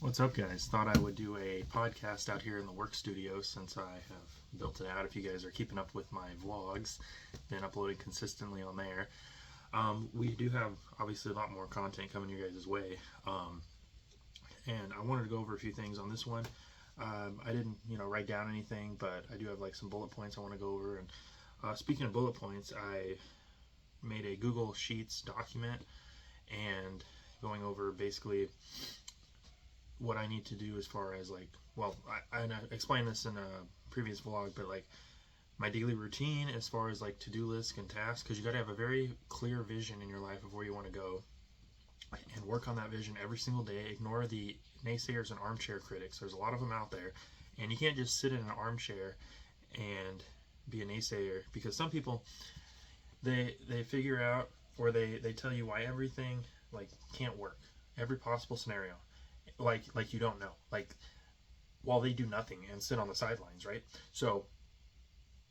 What's up, guys? Thought I would do a podcast out here in the work studio since I have built it out. If you guys are keeping up with my vlogs, been uploading consistently on there. We do have obviously a lot more content coming your guys' way, and I wanted to go over a few things on this one. I didn't, write down anything, but I do have like some bullet points I want to go over. And speaking of bullet points, I made a Google Sheets document and going over basically what I need to do as far as I explained this in a previous vlog, but like my daily routine as far as like to-do lists and tasks, because you got to have a very clear vision in your life of where you want to go and work on that vision every single day. Ignore the naysayers and armchair critics. There's a lot of them out there, and you can't just sit in an armchair and be a naysayer, because some people they figure out, or they tell you why everything like can't work, every possible scenario, like you don't know, like while they do nothing and sit on the sidelines, right? So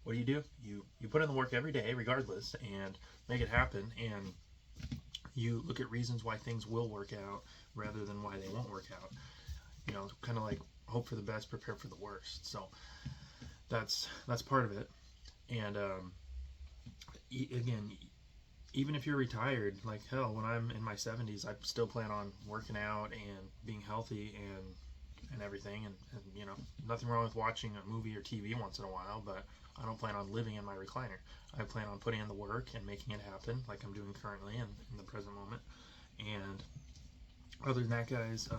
what do? You put in the work every day regardless and make it happen, and you look at reasons why things will work out rather than why they won't work out. Kind of like hope for the best, prepare for the worst. So that's part of it. And again, even if you're retired, like hell, when I'm in my 70s, I still plan on working out and being healthy and everything. And nothing wrong with watching a movie or TV once in a while, but I don't plan on living in my recliner. I plan on putting in the work and making it happen, like I'm doing currently in the present moment. And other than that, guys,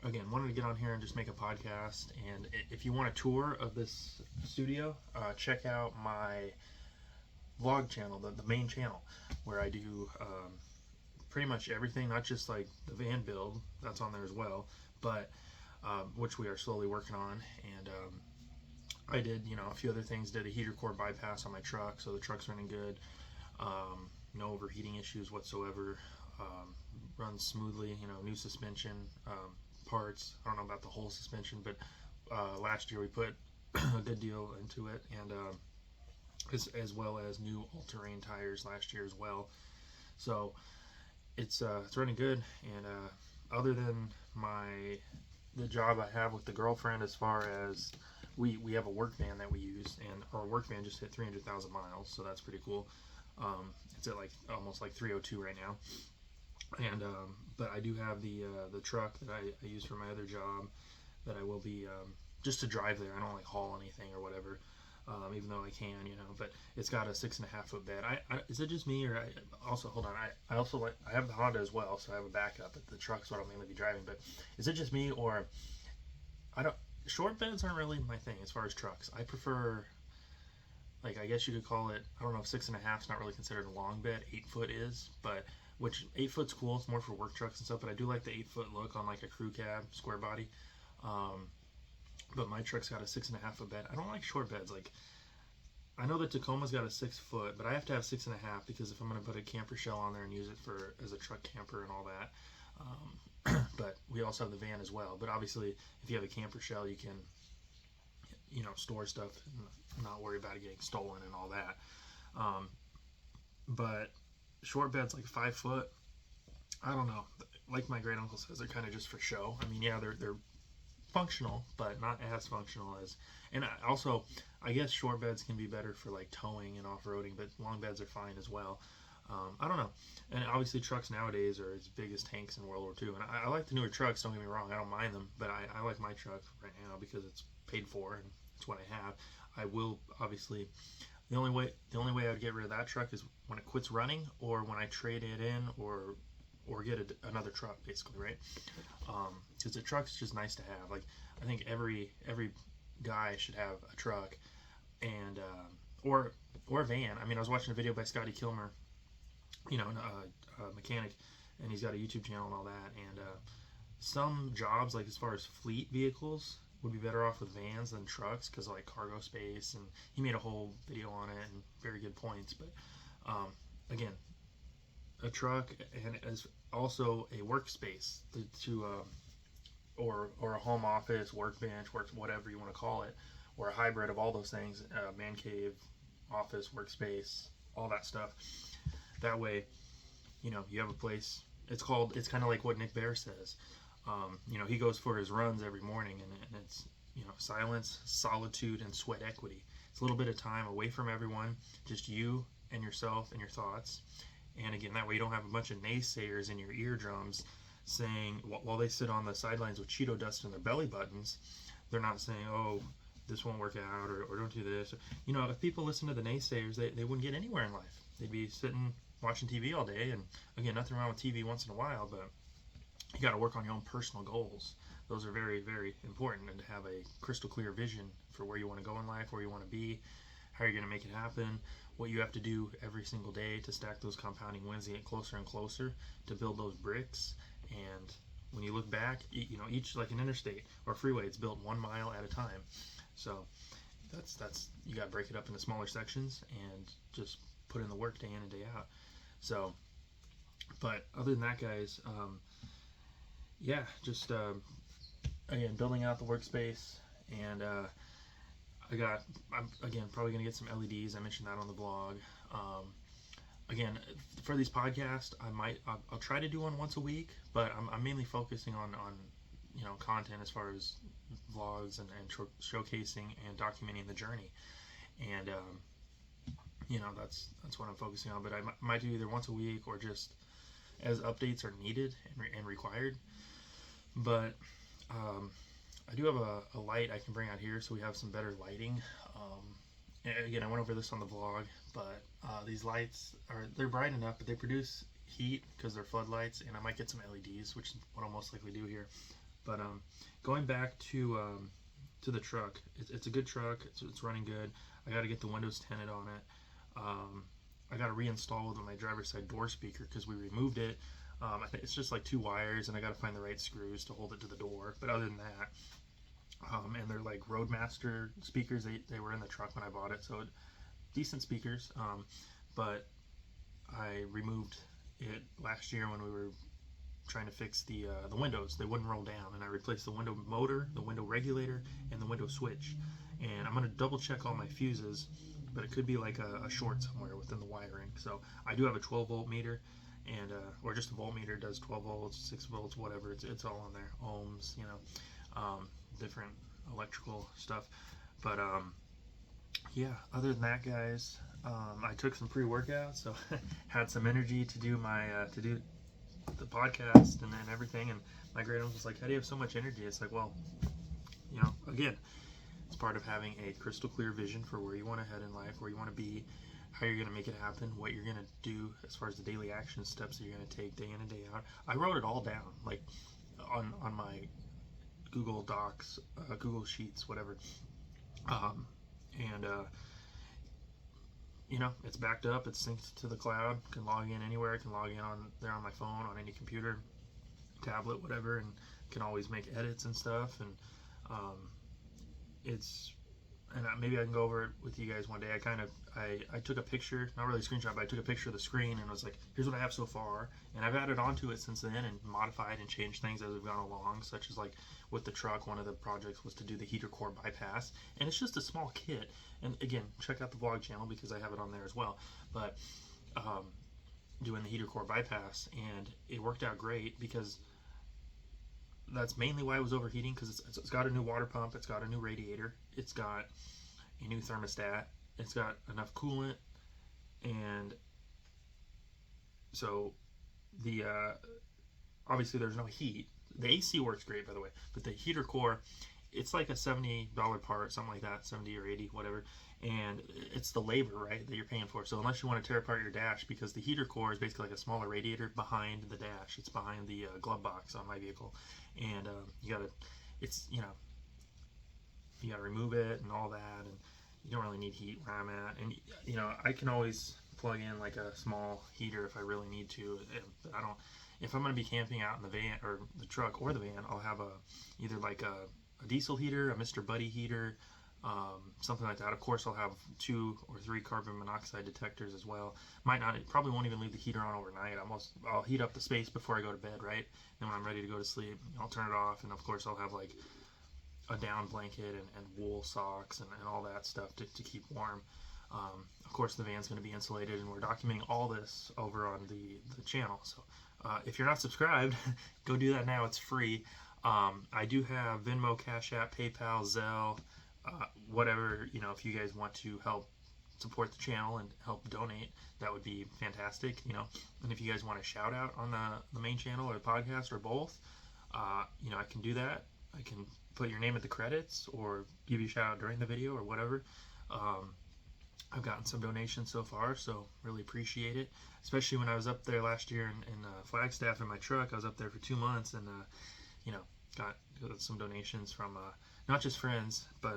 again, wanted to get on here and just make a podcast. And if you want a tour of this studio, check out my vlog channel, the main channel, where I do pretty much everything, not just like the van build, that's on there as well, but which we are slowly working on. And I did a few other things. Did a heater core bypass on my truck, so the truck's running good, no overheating issues whatsoever, runs smoothly, new suspension, parts. I don't know about the whole suspension, but last year we put a good deal into it, and as well as new all-terrain tires last year as well. So it's running good. And other than the job I have with the girlfriend, as far as we have a work van that we use, and our work van just hit 300,000 miles, so that's pretty cool. It's at like almost like 302 right now. And but I do have the truck that I use for my other job that I will be just to drive there. I don't like haul anything or whatever. Even though I can, but it's got a 6.5 foot bed. Is it just me, or also, hold on, I also I have the Honda as well, so I have a backup, but the truck's what I'll mainly be driving. But is it just me, or short beds aren't really my thing as far as trucks. I prefer, like, I guess you could call it, I don't know if 6.5 is not really considered a long bed, 8 foot is, but which 8 foot's cool, it's more for work trucks and stuff, but I do like the 8 foot look on like a crew cab, square body. But my truck's got a 6.5 foot bed. I don't like short beds. Like, I know the Tacoma's got a 6 foot, but I have to have 6.5 because if I'm going to put a camper shell on there and use it as a truck camper and all that. But we also have the van as well. But obviously, if you have a camper shell, you can, store stuff and not worry about it getting stolen and all that. But short beds like 5 foot, I don't know. Like my great uncle says, they're kind of just for show. I mean, yeah, they're functional, but not as functional as. And I guess short beds can be better for like towing and off-roading, but long beds are fine as well. I don't know. And obviously trucks nowadays are as big as tanks in World War II, and I like the newer trucks, don't get me wrong, I don't mind them, but I like my truck right now because it's paid for and it's what I have. I will obviously, the only way I would get rid of that truck is when it quits running, or when I trade it in, or get another truck, basically, right? Because the truck's just nice to have. Like, I think every guy should have a truck, and or a van. I mean, I was watching a video by Scotty Kilmer, a mechanic, and he's got a YouTube channel and all that. And some jobs, like as far as fleet vehicles, would be better off with vans than trucks because of like cargo space. And he made a whole video on it and very good points. But again, a truck and as also a workspace or a home office, workbench, whatever you want to call it, or a hybrid of all those things, man cave, office, workspace, all that stuff. That way, you have a place. It's kind of like what Nick Bear says. He goes for his runs every morning, and it's, silence, solitude, and sweat equity. It's a little bit of time away from everyone, just you and yourself and your thoughts. And again, that way you don't have a bunch of naysayers in your eardrums saying, while they sit on the sidelines with Cheeto dust in their belly buttons, they're not saying, oh, this won't work out, or don't do this. If people listen to the naysayers, they wouldn't get anywhere in life. They'd be sitting watching TV all day. And again, nothing wrong with TV once in a while, but you got to work on your own personal goals. Those are very, very important, and to have a crystal clear vision for where you want to go in life, where you want to be, how you're going to make it happen, what you have to do every single day to stack those compounding wins and get closer and closer to build those bricks. And when you look back, each, like an interstate or freeway, it's built 1 mile at a time. So that's you got to break it up into smaller sections and just put in the work day in and day out. So, but other than that, guys, just again, building out the workspace. And I'm again probably gonna get some LEDs. I mentioned that on the vlog. Again, for these podcasts, I'll try to do one once a week, but I'm mainly focusing on content as far as vlogs and showcasing and documenting the journey. And that's what I'm focusing on. But I might do either once a week or just as updates are needed and required. But I do have a light I can bring out here, so we have some better lighting. Again, I went over this on the vlog, but these lights they're bright enough, but they produce heat because they're floodlights, and I might get some LEDs, which is what I'll most likely do here. But going back to the truck, it's a good truck. It's running good. I got to get the windows tinted on it. I got to reinstall my driver's side door speaker because we removed it. I think it's just like 2 wires, and I got to find the right screws to hold it to the door. But other than that, and they're like Roadmaster speakers. They were in the truck when I bought it, so decent speakers. But I removed it last year when we were trying to fix the windows. They wouldn't roll down, and I replaced the window motor, the window regulator, and the window switch. And I'm going to double check all my fuses, but it could be like a short somewhere within the wiring. So I do have a 12-volt meter, and or just a voltmeter does 12 volts, 6 volts, whatever. It's all on there, ohms, different electrical stuff. But other than that, guys, I took some pre-workout, so had some energy to do the podcast and everything. And my great uncle was like, how do you have so much energy? It's like, well, again, it's part of having a crystal clear vision for where you want to head in life, where you want to be, how you're going to make it happen, what you're going to do as far as the daily action steps that you're going to take day in and day out. I wrote it all down, like on my Google Docs, Google Sheets, whatever. It's backed up, it's synced to the cloud, can log in anywhere, I can log in on my phone, on any computer, tablet, whatever, and can always make edits and stuff. And maybe I can go over it with you guys one day. I took a picture, not really a screenshot, but I took a picture of the screen and was like, here's what I have so far. And I've added onto it since then and modified and changed things as we've gone along, such as like with the truck, one of the projects was to do the heater core bypass. And it's just a small kit. And again, check out the vlog channel because I have it on there as well. But doing the heater core bypass, and it worked out great because that's mainly why it was overheating, because it's got a new water pump, it's got a new radiator, it's got a new thermostat, it's got enough coolant, and so obviously there's no heat. The AC works great, by the way, but the heater core, it's like a $70 part, something like that, 70 or 80, whatever, and it's the labor, right, that you're paying for. So unless you want to tear apart your dash, because the heater core is basically like a smaller radiator behind the dash, it's behind the glove box on my vehicle, and you gotta remove it and all that, and you don't really need heat where I'm at. And I can always plug in like a small heater if I really need to. If I'm going to be camping out in the van or the truck or the van, I'll have either like a diesel heater, a Mr. Buddy heater, something like that. Of course, I'll have 2 or 3 carbon monoxide detectors as well. Probably won't even leave the heater on overnight. I'll heat up the space before I go to bed, right? And when I'm ready to go to sleep, I'll turn it off. And of course, I'll have like a down blanket and wool socks and all that stuff to keep warm. Of course, the van's going to be insulated, and we're documenting all this over on the channel. So If you're not subscribed, go do that now. It's free. I do have Venmo, Cash App, PayPal, Zelle, whatever, if you guys want to help support the channel and help donate, that would be fantastic, And if you guys want a shout out on the main channel or the podcast or both, I can do that. I can put your name at the credits or give you a shout out during the video or whatever. I've gotten some donations so far, so really appreciate it. Especially when I was up there last year in Flagstaff in my truck. I was up there for 2 months and, got some donations from not just friends, but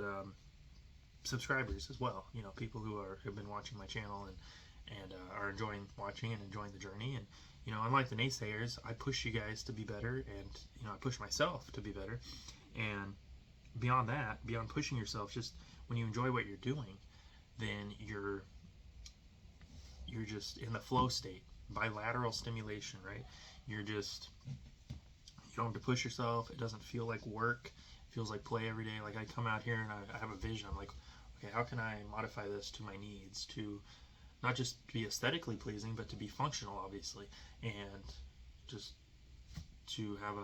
subscribers as well. People who have been watching my channel and are enjoying watching and enjoying the journey. And, unlike the naysayers, I push you guys to be better, and, I push myself to be better. And beyond that, beyond pushing yourself, just when you enjoy what you're doing, then you're just in the flow state, bilateral stimulation, right? You don't have to push yourself. It doesn't feel like work. It feels like play every day. Like I come out here and I have a vision. I'm like, okay, how can I modify this to my needs, to not just be aesthetically pleasing, but to be functional, obviously, and just to have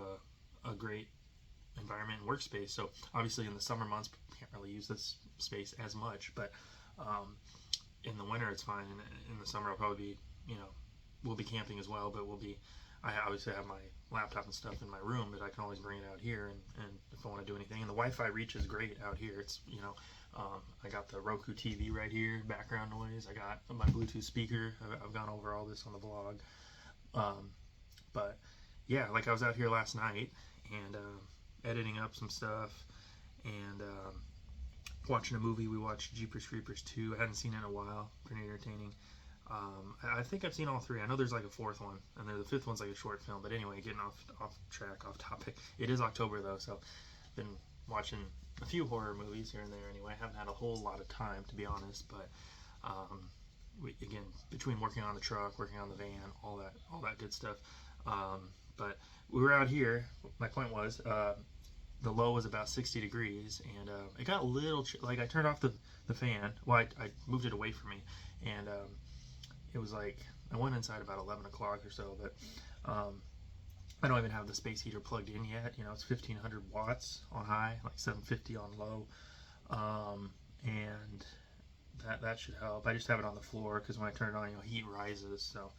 a great environment and workspace. So obviously in the summer months, can't really use this space as much, but in the winter it's fine. And in the summer I'll probably be, we'll be camping as well, but I obviously have my laptop and stuff in my room, but I can always bring it out here and if I want to do anything. And the Wi-Fi reach is great out here. It's, I got the Roku TV right here, background noise. I got my Bluetooth speaker. I've gone over all this on the vlog. But yeah, like I was out here last night and editing up some stuff and watching a movie. We watched Jeepers Creepers 2. I hadn't seen it in a while. Pretty entertaining. I think I've seen all three. I know there's like a fourth one, and then the fifth one's like a short film. But anyway, getting off track, off topic. It is October though, so been watching a few horror movies here and there. Anyway, I haven't had a whole lot of time, to be honest. But again, between working on the truck, working on the van, all that good stuff. But we were out here. My point was, the low was about 60 degrees, and it got a little like I turned off the fan. Well, I moved it away from me, and it was like I went inside about 11 o'clock or so, but I don't even have the space heater plugged in yet. It's 1500 watts on high, like 750 on low, and that should help. I just have it on the floor because when I turn it on, heat rises. So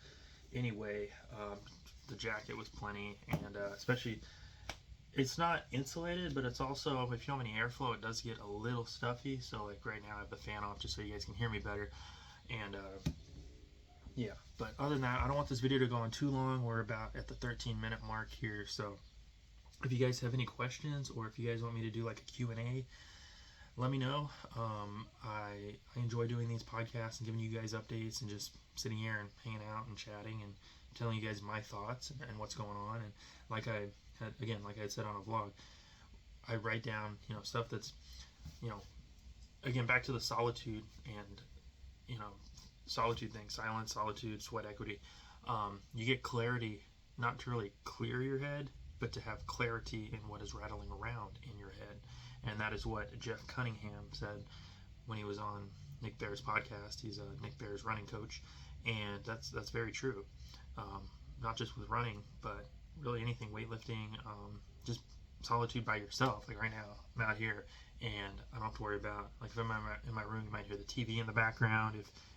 anyway, the jacket was plenty, and especially it's not insulated, but it's also, if you don't have any airflow, it does get a little stuffy. So like right now I have the fan off just so you guys can hear me better. And yeah, but other than that, I don't want this video to go on too long. We're about at the 13-minute mark here. So if you guys have any questions, or if you guys want me to do like a Q&A, let me know. I enjoy doing these podcasts and giving you guys updates and just sitting here and hanging out and chatting and telling you guys my thoughts and what's going on. And like I had said on a vlog, I write down, stuff that's, again, back to the solitude and, solitude thing, silence, solitude, sweat equity. You get clarity, not to really clear your head, but to have clarity in what is rattling around in your head. And that is what Jeff Cunningham said when he was on Nick Bear's podcast. He's a Nick Bear's running coach, and that's very true. Not just with running, but really anything, weightlifting, just solitude by yourself. Like right now, I'm out here and I don't have to worry about, like if I'm in my room, you might hear the TV in the background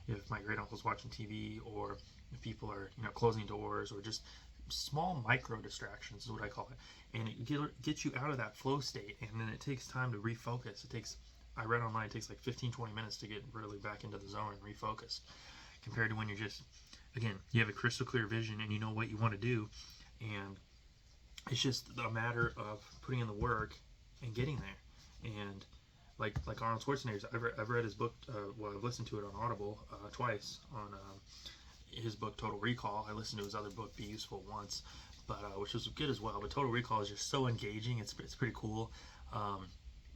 if my great uncle's watching TV, or if people are closing doors, or just small micro distractions is what I call it. And it gets you out of that flow state, and then it takes time to refocus. I read online, it takes like 15-20 minutes to get really back into the zone and refocus, compared to when you're just, again, you have a crystal clear vision and you know what you want to do, and it's just a matter of putting in the work and getting there. And like Arnold Schwarzenegger's, I've read his book, I've listened to it on Audible twice, on his book Total Recall. I listened to his other book Be Useful once, but which was good as well. But Total Recall is just so engaging. It's pretty cool.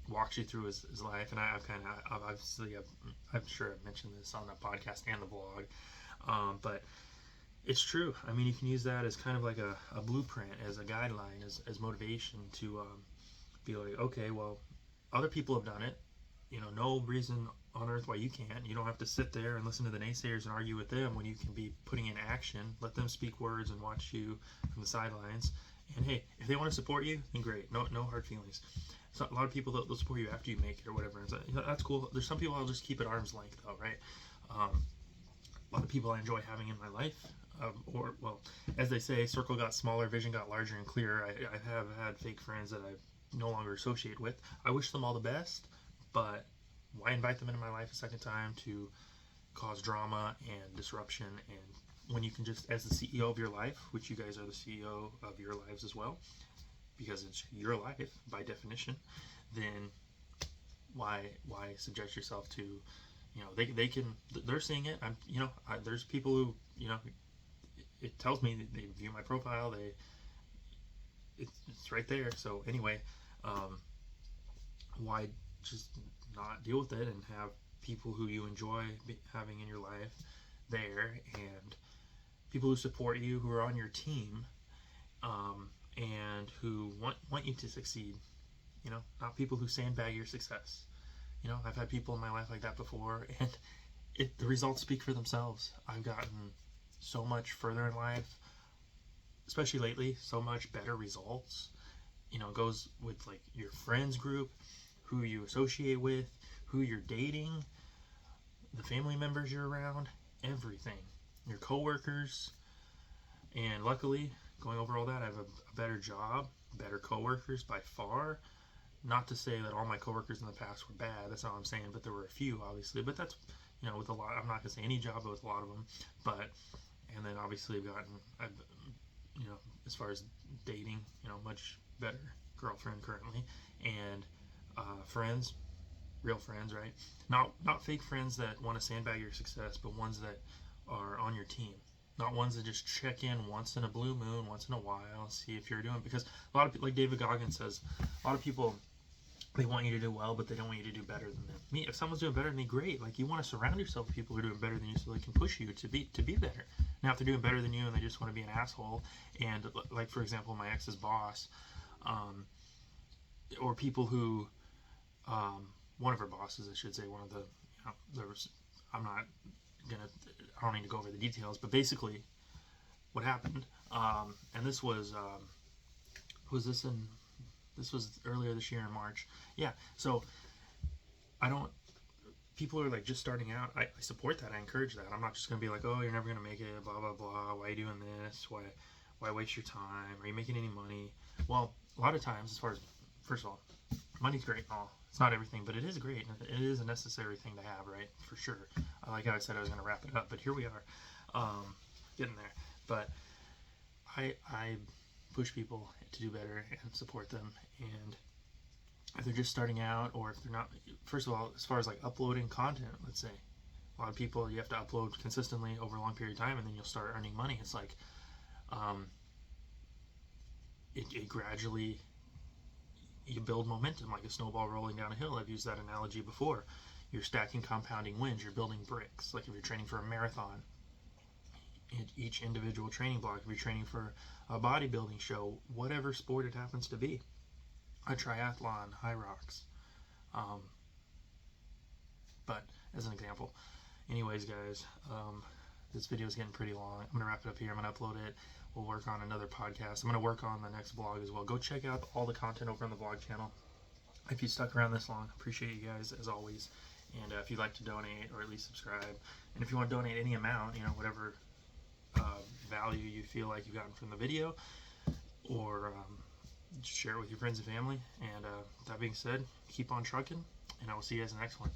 Walks you through his life, and I'm sure I've mentioned this on the podcast and the vlog, but it's true. I mean, you can use that as kind of like a blueprint, as a guideline, as motivation to be like, okay, well, other people have done it, no reason on earth why you can't. You don't have to sit there and listen to the naysayers and argue with them when you can be putting in action. Let them speak words and watch you from the sidelines. And hey, if they want to support you, then great. No hard feelings. So a lot of people, they'll support you after you make it or whatever. And so, that's cool. There's some people I'll just keep at arm's length though, right? A lot of people I enjoy having in my life. Or, well, as they say, circle got smaller, vision got larger and clearer. I have had fake friends that I no longer associate with. I wish them all the best, but why invite them into my life a second time to cause drama and disruption? And when you can just, as the CEO of your life, which you guys are the CEO of your lives as well, because it's your life by definition, then why subject yourself to, they're seeing it. There's people who, it tells me they view my profile, it's right there. So anyway, why just not deal with it and have people who you enjoy having in your life there, and people who support you, who are on your team, and who want you to succeed. Not people who sandbag your success. I've had people in my life like that before, and the results speak for themselves. I've gotten so much further in life, especially lately, so much better results. It goes with like your friends group, who you associate with, who you're dating, the family members you're around, everything. Your coworkers, and luckily, going over all that, I have a better job, better coworkers by far. Not to say that all my coworkers in the past were bad, that's not what I'm saying, but there were a few, obviously. But that's, with a lot, I'm not going to say any job, but with a lot of them. And then obviously I've as far as dating, much better girlfriend currently, and friends, real friends, right? Not fake friends that want to sandbag your success, but ones that are on your team. Not ones that just check in once in a blue moon, once in a while, see if you're doing. Because a lot of, like David Goggins says, a lot of people, they want you to do well, but they don't want you to do better than them. If someone's doing better than me, great. Like, you want to surround yourself with people who are doing better than you, so they can push you to be better. Now, if they're doing better than you and they just want to be an asshole, and like, for example, my ex's boss, or people who, one of her bosses, I should say, one of the, there was, I don't need to go over the details, but basically, what happened, and this was earlier this year in March. Yeah, so people are like just starting out. I support that. I encourage that. I'm not just going to be like, oh, you're never going to make it, blah, blah, blah. Why are you doing this? Why waste your time? Are you making any money? Well, a lot of times, first of all, money's great and all. It's not everything, but it is great. It is a necessary thing to have, right? For sure. Like how I said I was going to wrap it up, but here we are, getting there. But I push people to do better and support them. And if they're just starting out, or if they're not, first of all, as far as like uploading content, let's say, a lot of people, you have to upload consistently over a long period of time, and then you'll start earning money. It's like, it gradually, you build momentum like a snowball rolling down a hill. I've used that analogy before. You're stacking compounding wins. You're building bricks. Like if you're training for a marathon, each individual training block, if you're training for a bodybuilding show, whatever sport it happens to be, a triathlon, high rocks, but as an example. Anyways, guys, this video is getting pretty long. I'm going to wrap it up here. I'm going to upload it. We'll work on another podcast. I'm going to work on the next vlog as well. Go check out all the content over on the vlog channel. If you stuck around this long, appreciate you guys as always. And if you'd like to donate, or at least subscribe, and if you want to donate any amount, whatever value you feel like you've gotten from the video, or just share it with your friends and family. And that being said, keep on trucking, and I will see you guys in the next one.